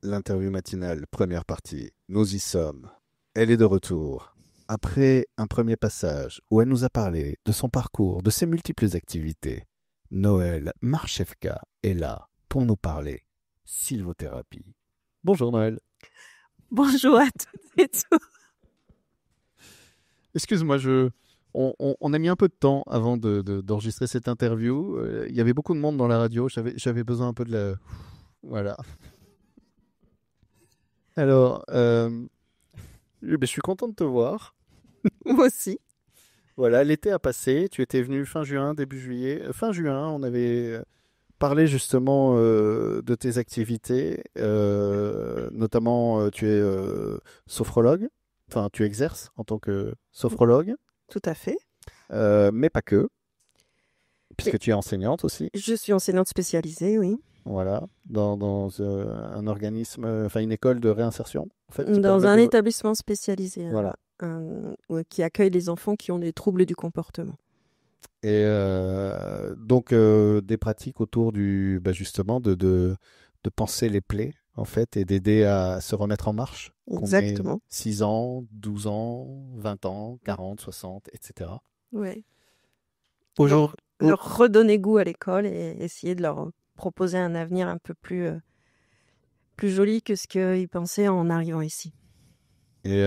L'interview matinale, première partie. Nous y sommes. Elle est de retour. Après un premier passage où elle nous a parlé de son parcours, de ses multiples activités, Noël Marchevka est là pour nous parler sylvothérapie. Bonjour Noël. Bonjour à toutes et tous. Excuse-moi, on a mis un peu de temps avant d'enregistrer cette interview. Il y avait beaucoup de monde dans la radio. J'avais besoin un peu de la... Voilà. Alors, je suis content de te voir. Moi aussi. Voilà, l'été a passé. Tu étais venu fin juin, début juillet. Fin juin, on avait parlé justement de tes activités. Notamment, tu es sophrologue. Enfin, tu exerces en tant que sophrologue, Tout à fait. mais pas que, Et puisque tu es enseignante aussi. je suis enseignante spécialisée, oui, Voilà, dans un organisme, enfin une école de réinsertion, en fait, qui dans permet un de... établissement spécialisé Voilà. ouais, qui accueille les enfants qui ont des troubles du comportement. Et donc des pratiques autour du, bah, justement de penser les plaies en fait et d'aider à se remettre en marche. Qu'on ait Exactement. 6 ans, 12 ans, 20 ans, 40, 60, etc. Ouais. Donc, Aujourd'hui, leur redonner goût à l'école et essayer de leur proposer un avenir un peu plus joli que ce qu'ils pensaient en arrivant ici. et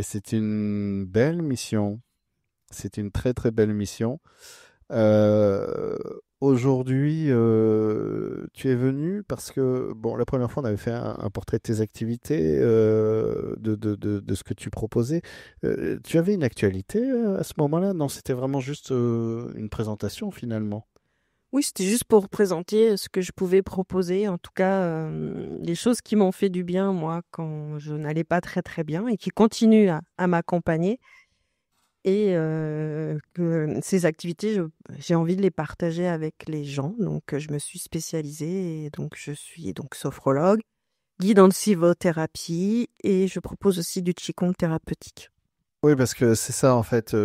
c'est une belle mission. C'est une très très belle mission. Euh, Aujourd'hui, tu es venu parce que, bon, la première fois, on avait fait un portrait de tes activités, de ce que tu proposais. Tu avais une actualité à ce moment-là? Non, c'était vraiment juste une présentation finalement. Oui, c'était juste pour présenter ce que je pouvais proposer, en tout cas les choses qui m'ont fait du bien, moi, quand je n'allais pas très très bien et qui continuent à m'accompagner. Et que ces activités, j'ai envie de les partager avec les gens. Donc, je me suis spécialisée et donc je suis donc sophrologue, guide en sylvothérapie et je propose aussi du qigong thérapeutique. Oui, parce que c'est ça en fait.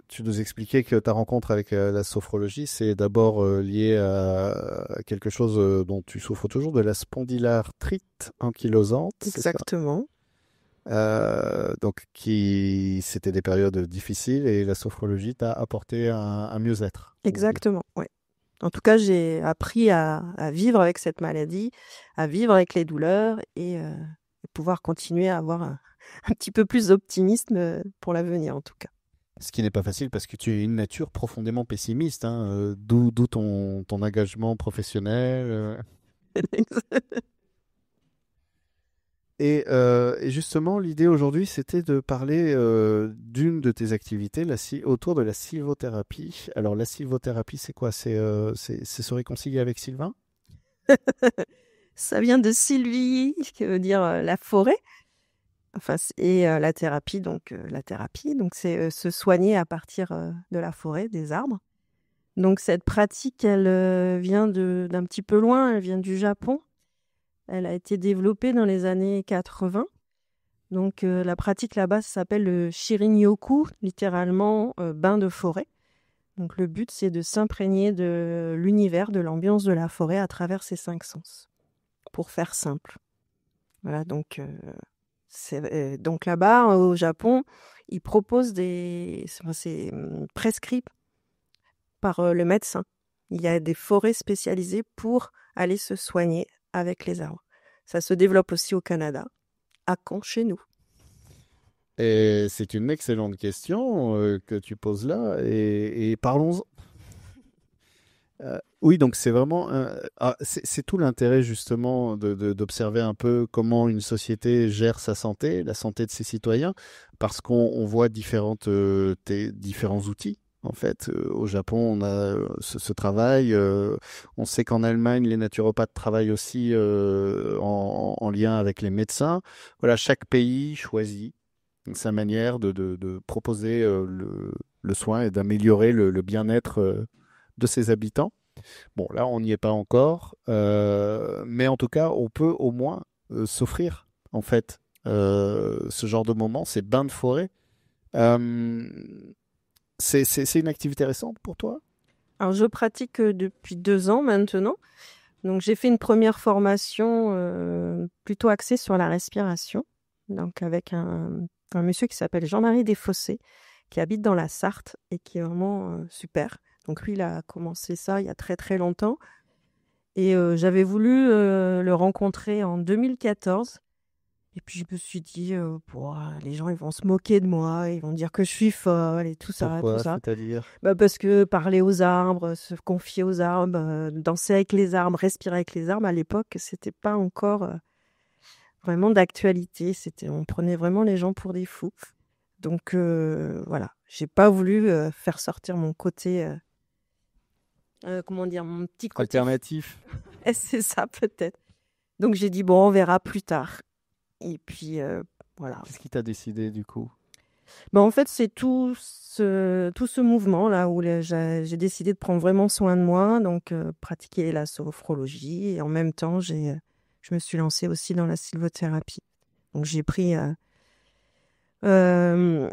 Tu nous expliquais que ta rencontre avec la sophrologie, c'est d'abord lié à quelque chose dont tu souffres toujours, de la spondylarthrite ankylosante, c'est ça? Exactement. Donc, c'était des périodes difficiles et la sophrologie t'a apporté un mieux-être. Exactement, ouais. En tout cas, j'ai appris à vivre avec cette maladie, à vivre avec les douleurs et pouvoir continuer à avoir un petit peu plus d'optimisme pour l'avenir, en tout cas. Ce qui n'est pas facile parce que tu es une nature profondément pessimiste, hein, d'où ton engagement professionnel. Et justement, l'idée aujourd'hui, c'était de parler d'une de tes activités autour de la sylvothérapie. Alors, la sylvothérapie, c'est quoi? C'est se réconcilier avec Sylvain? Ça vient de Sylvie, qui veut dire la forêt. Enfin, et la thérapie, donc c'est se soigner à partir de la forêt, des arbres. Donc cette pratique, elle vient d'un petit peu loin, elle vient du Japon. Elle a été développée dans les années 80. Donc la pratique là-bas, ça s'appelle le Shirin-yoku, littéralement bain de forêt. Donc le but, c'est de s'imprégner de l'univers, de l'ambiance de la forêt à travers ses 5 sens, pour faire simple. Voilà, donc là-bas, au Japon, ils proposent c'est prescrit par le médecin. Il y a des forêts spécialisées pour aller se soigner avec les arbres. Ça se développe aussi au Canada, à Caen, chez nous. Et c'est une excellente question que tu poses là. Et parlons-en. Oui, donc c'est vraiment, c'est tout l'intérêt justement d'observer un peu comment une société gère sa santé, la santé de ses citoyens, parce qu'on voit différents outils. En fait, au Japon, on a ce travail. On sait qu'en Allemagne, les naturopathes travaillent aussi en lien avec les médecins. Voilà, chaque pays choisit sa manière de proposer le soin et d'améliorer le bien-être de ses habitants. Bon, là, on n'y est pas encore, mais en tout cas, on peut au moins s'offrir, en fait, ce genre de moment, ces bains de forêt. Euh, c'est une activité récente pour toi? Alors, je pratique depuis 2 ans maintenant. Donc, j'ai fait une première formation plutôt axée sur la respiration. Donc avec un monsieur qui s'appelle Jean-Marie Desfossés, qui habite dans la Sarthe et qui est vraiment super. Donc lui, il a commencé ça il y a très très longtemps. Et j'avais voulu le rencontrer en 2014. Et puis je me suis dit, les gens ils vont se moquer de moi, ils vont dire que je suis folle et tout ça, tout Pourquoi? ça. C'est-à-dire? Parce que parler aux arbres, se confier aux arbres, danser avec les arbres, respirer avec les arbres, à l'époque, c'était pas encore vraiment d'actualité. On prenait vraiment les gens pour des fous. Donc voilà, j'ai pas voulu faire sortir mon côté, comment dire, mon petit côté Alternatif. c'est ça peut-être. Donc j'ai dit bon, on verra plus tard. Et puis voilà. Qu'est-ce qui t'a décidé du coup? En fait, c'est tout ce mouvement-là où j'ai décidé de prendre vraiment soin de moi, donc pratiquer la sophrologie. Et en même temps, je me suis lancée aussi dans la sylvothérapie. Donc j'ai pris mon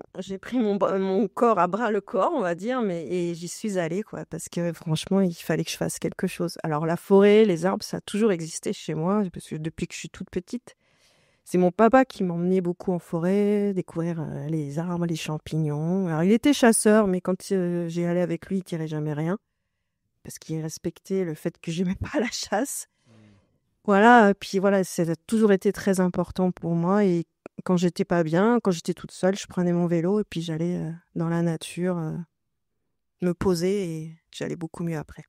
corps à bras le corps, on va dire, et j'y suis allée, quoi, parce que franchement, il fallait que je fasse quelque chose. Alors la forêt, les arbres, ça a toujours existé chez moi, parce que depuis que je suis toute petite, c'est mon papa qui m'emmenait beaucoup en forêt, découvrir les arbres, les champignons. Alors il était chasseur, mais quand j'y allais avec lui, il tirait jamais rien, parce qu'il respectait le fait que j'aimais pas la chasse. Voilà, puis voilà, ça a toujours été très important pour moi. Et quand j'étais pas bien, quand j'étais toute seule, je prenais mon vélo et puis j'allais dans la nature me poser et j'allais beaucoup mieux après.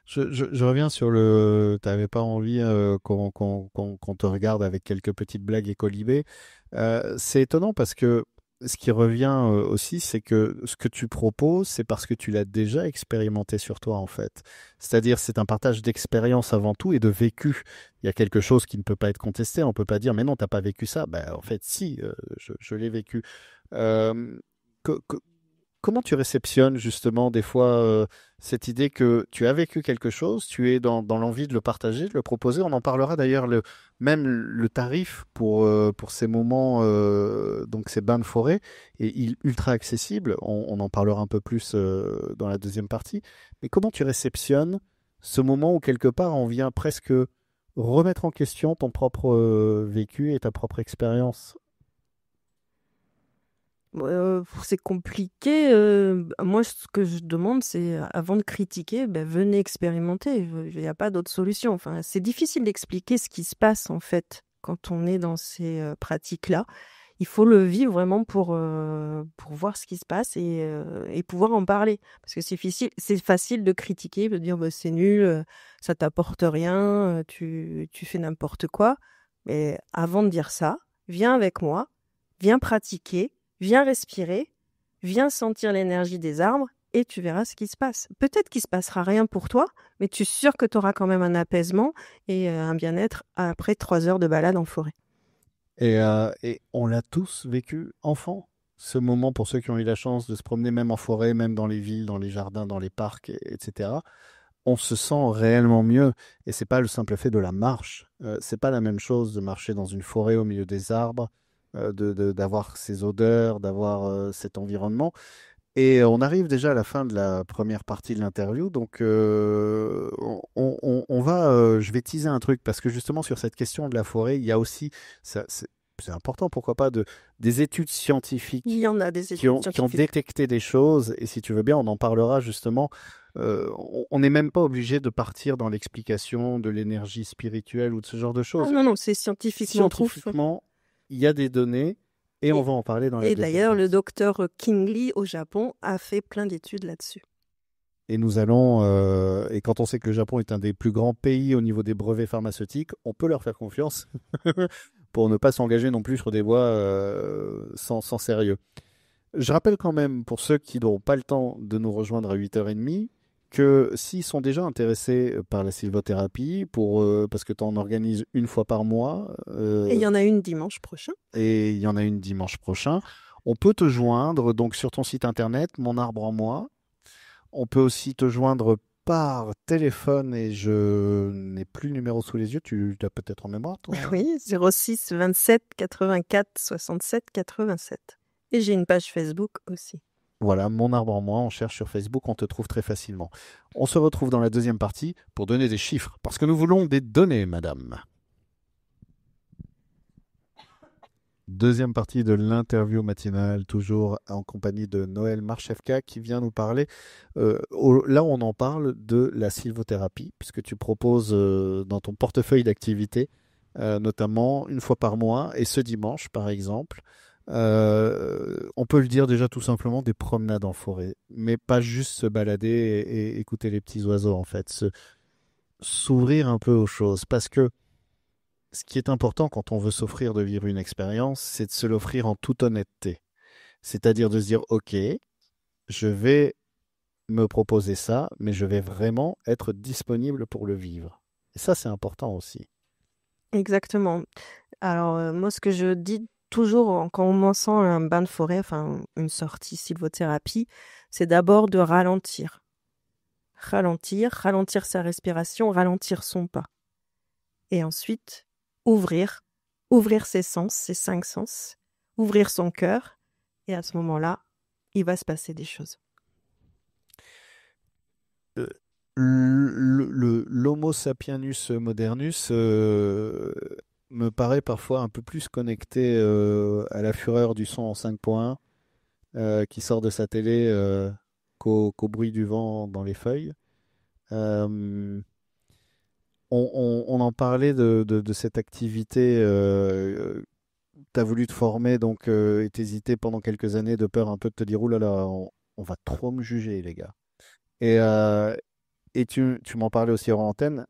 Je reviens sur le. T'avais pas envie qu'on te regarde avec quelques petites blagues écolibées. C'est étonnant parce que ce qui revient aussi, c'est que ce que tu proposes, c'est parce que tu l'as déjà expérimenté sur toi, en fait. C'est-à-dire, c'est un partage d'expérience avant tout et de vécu. Il y a quelque chose qui ne peut pas être contesté. On peut pas dire, mais non, t'as pas vécu ça. Ben, en fait, si, je l'ai vécu. Euh, que- que- Comment tu réceptionnes justement des fois cette idée que tu as vécu quelque chose, tu es dans l'envie de le partager, de le proposer. On en parlera d'ailleurs même le tarif pour ces moments, donc ces bains de forêt, est ultra accessible. On en parlera un peu plus dans la deuxième partie. Mais comment tu réceptionnes ce moment où quelque part on vient presque remettre en question ton propre vécu et ta propre expérience? C'est compliqué. Moi, ce que je demande, c'est avant de critiquer, venez expérimenter. Il n'y a pas d'autre solution. Enfin, c'est difficile d'expliquer ce qui se passe en fait quand on est dans ces pratiques-là. Il faut le vivre vraiment pour voir ce qui se passe et pouvoir en parler. Parce que c'est facile de critiquer, de dire c'est nul, ça t'apporte rien, tu fais n'importe quoi. Mais avant de dire ça, viens avec moi, viens pratiquer. Viens respirer, viens sentir l'énergie des arbres et tu verras ce qui se passe. Peut-être qu'il ne se passera rien pour toi, mais tu es sûr que tu auras quand même un apaisement et un bien-être après 3 heures de balade en forêt. Et on l'a tous vécu enfant, ce moment pour ceux qui ont eu la chance de se promener même en forêt, même dans les villes, dans les jardins, dans les parcs, etc. On se sent réellement mieux. Et c'est pas le simple fait de la marche. C'est pas la même chose de marcher dans une forêt au milieu des arbres, d'avoir ces odeurs, d'avoir cet environnement. Et on arrive déjà à la fin de la première partie de l'interview, donc on va, je vais teaser un truc parce que justement sur cette question de la forêt, il y a aussi, c'est important, pourquoi pas, des études scientifiques Il y en a des qui études ont scientifiques. détecté des choses. Et si tu veux bien, on en parlera justement. On n'est même pas obligé de partir dans l'explication de l'énergie spirituelle ou de ce genre de Ah choses. non, c'est scientifiquement prouvé. Scientifiquement, il y a des données et on va en parler dans la Et deuxième d'ailleurs, le partie. docteur Kingley au Japon a fait plein d'études là-dessus. Et nous allons, et quand on sait que le Japon est un des plus grands pays au niveau des brevets pharmaceutiques, on peut leur faire confiance pour ne pas s'engager non plus sur des voies sans sérieux. Je rappelle quand même, pour ceux qui n'auront pas le temps de nous rejoindre à 8h30, que s'ils sont déjà intéressés par la sylvothérapie, parce que tu en organises une fois par mois, Et il y en a une dimanche prochain. et il y en a une dimanche prochain, on peut te joindre donc sur ton site internet, Mon Arbre en Moi. On peut aussi te joindre par téléphone et je n'ai plus le numéro sous les yeux, tu l'as peut-être en mémoire, toi? Oui, 06 27 84 67 87. Et j'ai une page Facebook aussi. Voilà, Mon Arbre en Moi, on cherche sur Facebook, on te trouve très facilement. On se retrouve dans la deuxième partie pour donner des chiffres, parce que nous voulons des données, madame. deuxième partie de l'interview matinale, toujours en compagnie de Noël Marchevka qui vient nous parler. Là, on en parle de la sylvothérapie, puisque tu proposes dans ton portefeuille d'activités, notamment une fois par mois, et ce dimanche, par exemple. On peut le dire déjà tout simplement des promenades en forêt, mais pas juste se balader et écouter les petits oiseaux, en fait. S'ouvrir un peu aux choses, parce que ce qui est important quand on veut s'offrir de vivre une expérience, c'est de se l'offrir en toute honnêteté. C'est-à-dire de se dire, OK, je vais me proposer ça, mais je vais vraiment être disponible pour le vivre. Et ça, c'est important aussi. Exactement. Alors, moi, ce que je dis toujours en commençant un bain de forêt, enfin une sortie sylvothérapie, c'est d'abord de ralentir. Ralentir sa respiration, ralentir son pas. Et ensuite, ouvrir ses sens, ses 5 sens, ouvrir son cœur, et à ce moment-là, il va se passer des choses. Euh, L'Homo sapienus modernus me paraît parfois un peu plus connecté à la fureur du son en 5.1 qui sort de sa télé qu'au bruit du vent dans les feuilles. Euh, on en parlait de cette activité. Tu as voulu te former donc et t'hésiter pendant quelques années de peur un peu de te dire, ouh là là, on va trop me juger, les gars. Et, tu m'en parlais aussi hors antenne.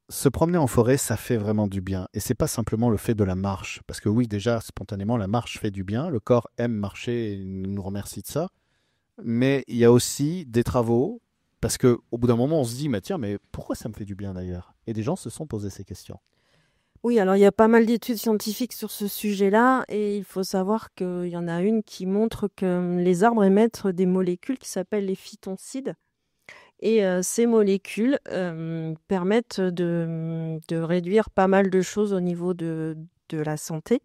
Se promener en forêt, ça fait vraiment du bien. Et c'est pas simplement le fait de la marche. Parce que oui, déjà, spontanément, la marche fait du bien. Le corps aime marcher et nous remercie de ça. Mais il y a aussi des travaux. Parce qu'au bout d'un moment, on se dit, mais tiens, mais pourquoi ça me fait du bien d'ailleurs? Et des gens se sont posés ces questions. Oui, alors il y a pas mal d'études scientifiques sur ce sujet-là, et il faut savoir qu'il y en a une qui montre que les arbres émettent des molécules qui s'appellent les phytoncides. Et ces molécules permettent de réduire pas mal de choses au niveau de la santé.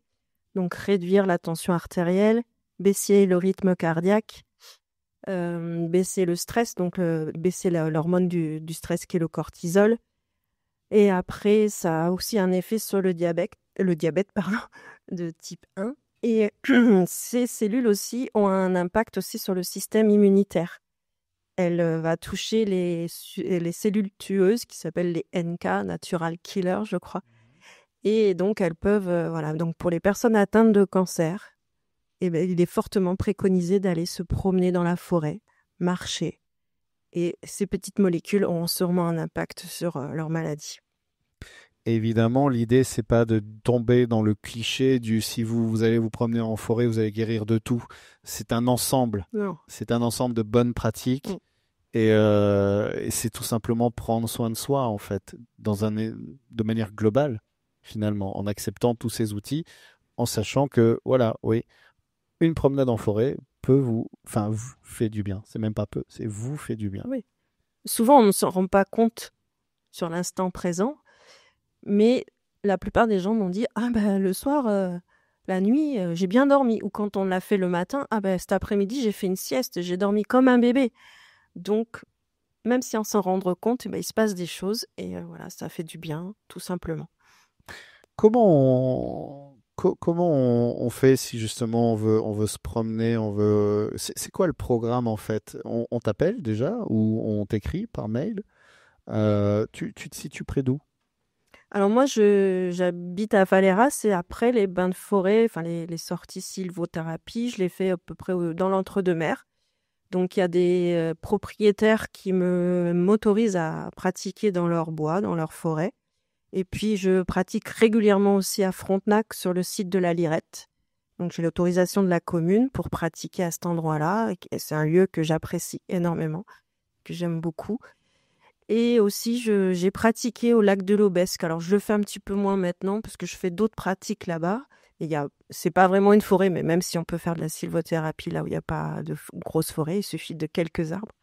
Donc réduire la tension artérielle, baisser le rythme cardiaque, baisser le stress, donc baisser l'hormone du stress qui est le cortisol. Et après, ça a aussi un effet sur le diabète pardon, de type 1. Et ces cellules aussi ont un impact aussi sur le système immunitaire. Elle va toucher les cellules tueuses qui s'appellent les NK, Natural Killer, je crois. Et donc, elles peuvent, voilà. Donc, pour les personnes atteintes de cancer, eh ben, il est fortement préconisé d'aller se promener dans la forêt, marcher. Et ces petites molécules ont sûrement un impact sur leur maladie. Évidemment, l'idée, c'est pas de tomber dans le cliché du si vous allez vous promener en forêt, vous allez guérir de tout. C'est un ensemble. Non. C'est un ensemble de bonnes pratiques. Mm. Et c'est tout simplement prendre soin de soi, en fait, de manière globale, finalement, en acceptant tous ces outils, en sachant que, voilà, oui, une promenade en forêt vous fait du bien. C'est même pas peu, c'est vous fait du bien. Oui. Souvent, on ne s'en rend pas compte sur l'instant présent, mais la plupart des gens m'ont dit « Ah ben le soir, la nuit, j'ai bien dormi. » Ou quand on l'a fait le matin, « Ah ben cet après-midi, j'ai fait une sieste, j'ai dormi comme un bébé. » Donc, même sans s'en rendre compte, il se passe des choses et voilà, ça fait du bien, tout simplement. Comment on fait si justement on veut se promener, c'est quoi le programme en fait? On t'appelle déjà ou on t'écrit par mail? Tu te situes près d'où? Alors moi, j'habite à Valeyras et après les bains de forêt, enfin les sorties sylvothérapie, je les fais à peu près dans l'entre-deux-mers. Donc il y a des propriétaires qui m'autorisent à pratiquer dans leur bois, dans leur forêt. Et puis je pratique régulièrement aussi à Frontenac sur le site de la Lirette. Donc j'ai l'autorisation de la commune pour pratiquer à cet endroit-là. Et c'est un lieu que j'apprécie énormément, que j'aime beaucoup. Et aussi, j'ai pratiqué au lac de l'Aubesque. Alors, je le fais un petit peu moins maintenant parce que je fais d'autres pratiques là-bas. C'est pas vraiment une forêt, mais même si on peut faire de la sylvothérapie là où il n'y a pas de grosse forêt, il suffit de quelques arbres.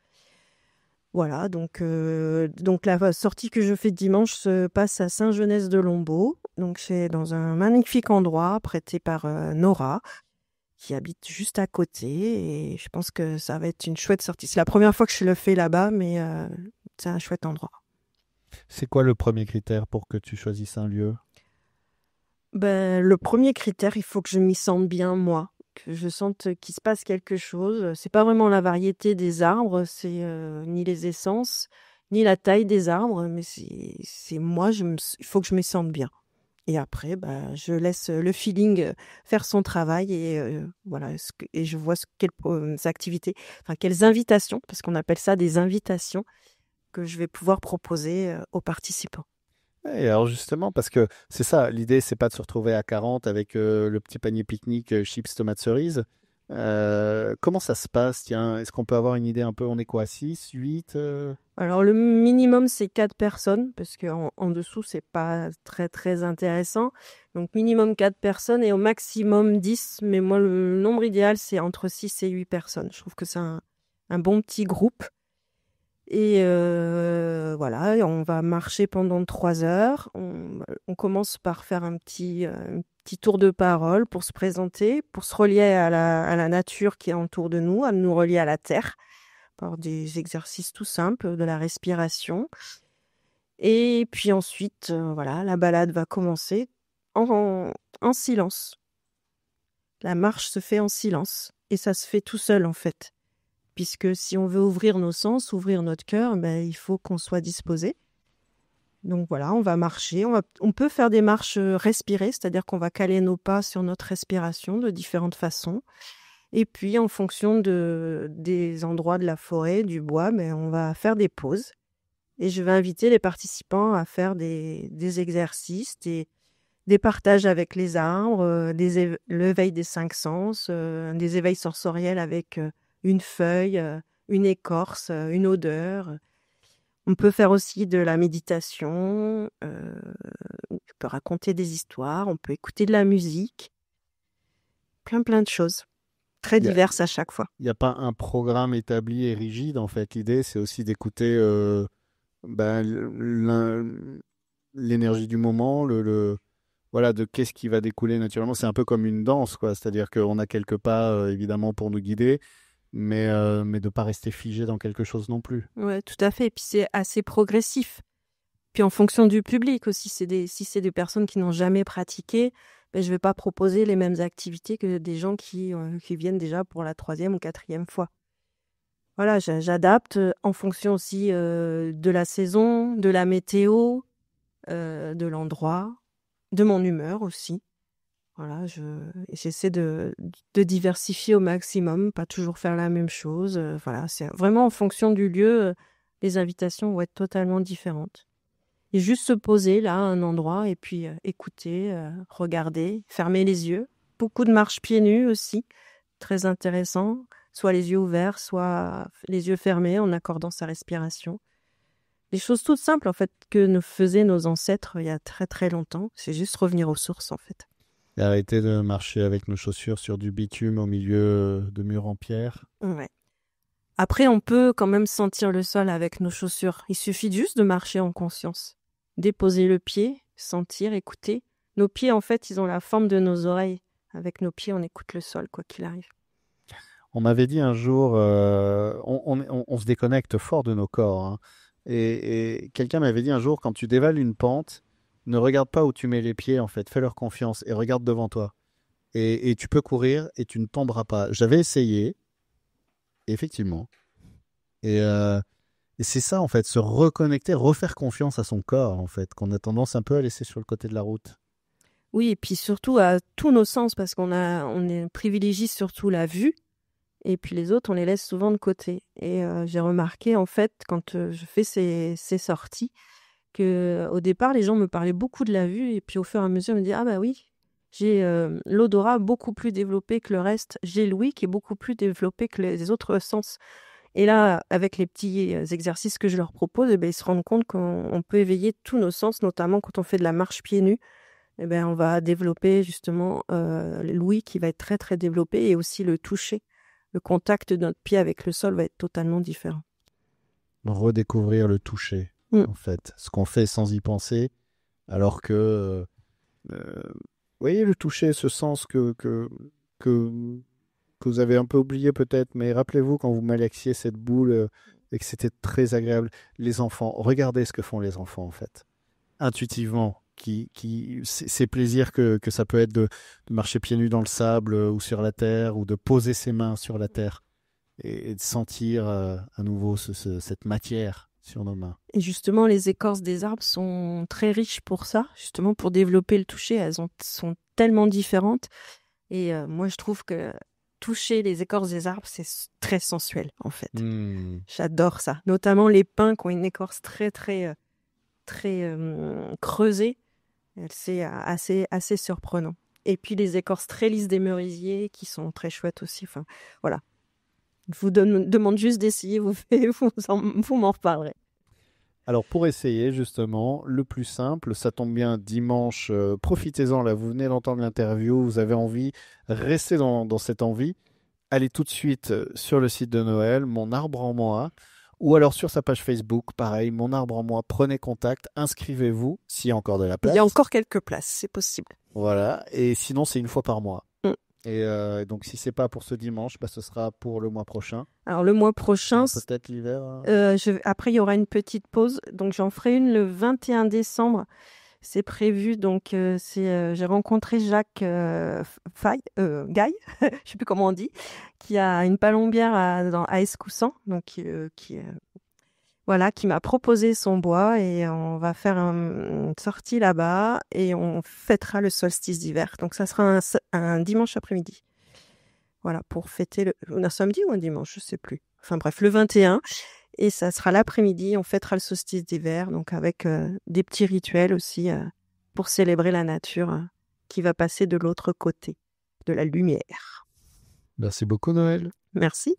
Voilà, donc la sortie que je fais dimanche se passe à Saint-Genès-de-Lombault. Donc, c'est dans un magnifique endroit prêté par Nora, qui habite juste à côté. Et je pense que ça va être une chouette sortie. C'est la première fois que je le fais là-bas, mais c'est un chouette endroit. C'est quoi le premier critère pour que tu choisisses un lieu? Ben, le premier critère, il faut que je m'y sente bien, moi, que je sente qu'il se passe quelque chose. C'est pas vraiment la variété des arbres, c'est ni les essences, ni la taille des arbres, mais c'est moi, il faut que je me sente bien. Et après, bah, je laisse le feeling faire son travail et voilà, et je vois quelles activités, enfin quelles invitations, parce qu'on appelle ça des invitations, que je vais pouvoir proposer aux participants. Et alors justement, parce que c'est ça, l'idée, c'est pas de se retrouver à 40 avec le petit panier pique-nique, chips, tomates, cerises. Comment ça se passe? Tiens, est-ce qu'on peut avoir une idée un peu? On est quoi, 6, 8? Alors le minimum, c'est 4 personnes, parce qu'en dessous, c'est pas très très intéressant. Donc minimum 4 personnes et au maximum 10. Mais moi, le nombre idéal, c'est entre 6 et 8 personnes. Je trouve que c'est un bon petit groupe. Et voilà, et on va marcher pendant 3 heures. On commence par faire un petit tour de parole pour se présenter, pour se relier à la nature qui est autour de nous, à nous relier à la terre, par des exercices tout simples de la respiration. Et puis ensuite, voilà, la balade va commencer en silence. La marche se fait en silence et ça se fait tout seul en fait. Puisque si on veut ouvrir nos sens, ouvrir notre cœur, ben, il faut qu'on soit disposé. Donc voilà, on va marcher. On peut faire des marches respirées, c'est-à-dire qu'on va caler nos pas sur notre respiration de différentes façons. Et puis, en fonction des endroits de la forêt, du bois, ben, on va faire des pauses. Et je vais inviter les participants à faire des exercices, des partages avec les arbres, l'éveil des 5 sens, des éveils sensoriels avec une feuille, une écorce, une odeur. On peut faire aussi de la méditation, on peut raconter des histoires, on peut écouter de la musique, plein de choses, très Il n'y a, diverses à chaque fois. y a pas un programme établi et rigide, en fait. L'idée, c'est aussi d'écouter ben, l'énergie du moment, voilà, de qu'est-ce qui va découler naturellement. C'est un peu comme une danse, quoi. C'est-à-dire qu'on a quelques pas, évidemment, pour nous guider, mais de ne pas rester figé dans quelque chose non plus. Ouais, tout à fait. Et puis c'est assez progressif. Puis en fonction du public aussi, si c'est des personnes qui n'ont jamais pratiqué, ben, je ne vais pas proposer les mêmes activités que des gens qui viennent déjà pour la 3e ou 4e fois. Voilà, j'adapte en fonction aussi de la saison, de la météo, de l'endroit, de mon humeur aussi. Voilà, j'essaie de diversifier au maximum, pas toujours faire la même chose. Voilà, c'est vraiment en fonction du lieu, les invitations vont être totalement différentes. Et juste se poser là, à un endroit, et puis écouter, regarder, fermer les yeux. Beaucoup de marches pieds nus aussi, très intéressant. Soit les yeux ouverts, soit les yeux fermés en accordant sa respiration. Des choses toutes simples en fait que nous faisaient nos ancêtres il y a très très longtemps. C'est juste revenir aux sources en fait. Et arrêter de marcher avec nos chaussures sur du bitume au milieu de murs en pierre. Ouais. Après, on peut quand même sentir le sol avec nos chaussures. Il suffit juste de marcher en conscience. Déposer le pied, sentir, écouter. Nos pieds, en fait, ils ont la forme de nos oreilles. Avec nos pieds, on écoute le sol, quoi qu'il arrive. On m'avait dit un jour, on se déconnecte fort de nos corps, hein. Et quelqu'un m'avait dit un jour, quand tu dévales une pente, ne regarde pas où tu mets les pieds, en fait. Fais-leur confiance et regarde devant toi. Et tu peux courir et tu ne tomberas pas. J'avais essayé, effectivement. Et, euh, et c'est ça, en fait, se reconnecter, refaire confiance à son corps, en fait, qu'on a tendance un peu à laisser sur le côté de la route. Oui, et puis surtout à tous nos sens, parce privilégie surtout la vue. Et puis les autres, on les laisse souvent de côté. Et j'ai remarqué, en fait, quand je fais ces sorties, que au départ, les gens me parlaient beaucoup de la vue. Et puis au fur et à mesure, ils me disaient, ah bah oui, j'ai l'odorat beaucoup plus développé que le reste. J'ai l'ouïe qui est beaucoup plus développé que les autres sens. Et là, avec les petits exercices que je leur propose, eh ben, ils se rendent compte qu'on peut éveiller tous nos sens, notamment quand on fait de la marche pieds nus. Eh ben, on va développer justement l'ouïe qui va être très très développé et aussi le toucher. Le contact de notre pied avec le sol va être totalement différent. Redécouvrir le toucher, Mm. en fait. Ce qu'on fait sans y penser, alors que vous voyez, le toucher, ce sens que, que vous avez un peu oublié peut-être, mais rappelez-vous quand vous malaxiez cette boule et que c'était très agréable. Les enfants, regardez ce que font les enfants en fait. Intuitivement, ces plaisirs que ça peut être de marcher pieds nus dans le sable ou sur la terre, ou de poser ses mains sur la terre et de sentir à nouveau cette matière sur nos mains. Et justement, les écorces des arbres sont très riches pour ça, justement pour développer le toucher. Elles sont tellement différentes. Et moi, je trouve que toucher les écorces des arbres, c'est très sensuel, en fait. J'adore ça. Notamment les pins qui ont une écorce très, très, très creusée. C'est assez surprenant. Et puis les écorces très lisses des merisiers qui sont très chouettes aussi. Enfin, voilà. Je vous demande juste d'essayer, vous m'en reparlerez. Alors pour essayer justement, le plus simple, ça tombe bien, dimanche, profitez-en, là vous venez d'entendre l'interview, vous avez envie, restez dans cette envie, allez tout de suite sur le site de Noël, Mon Arbre en Moi, ou alors sur sa page Facebook, pareil, Mon Arbre en Moi, prenez contact, inscrivez-vous s'il y a encore de la place. Il y a encore quelques places, c'est possible. Voilà, et sinon c'est une fois par mois. Et donc, si c'est pas pour ce dimanche, ce sera pour le mois prochain. Alors, le mois prochain... Peut-être l'hiver. Après, il y aura une petite pause. Donc, j'en ferai une le 21 décembre. C'est prévu. Donc, j'ai rencontré Jacques Gaille, je ne sais plus comment on dit, qui a une palombière à Escoussan. Donc, qui m'a proposé son bois. Et on va faire une sortie là-bas. Et on fêtera le solstice d'hiver. Donc, ça sera un dimanche après-midi. Voilà, pour fêter un samedi ou un dimanche, je ne sais plus. Enfin bref, le 21. Et ça sera l'après-midi, on fêtera le solstice d'hiver, donc avec des petits rituels aussi pour célébrer la nature qui va passer de l'autre côté de la lumière. Merci beaucoup, Noël. Merci.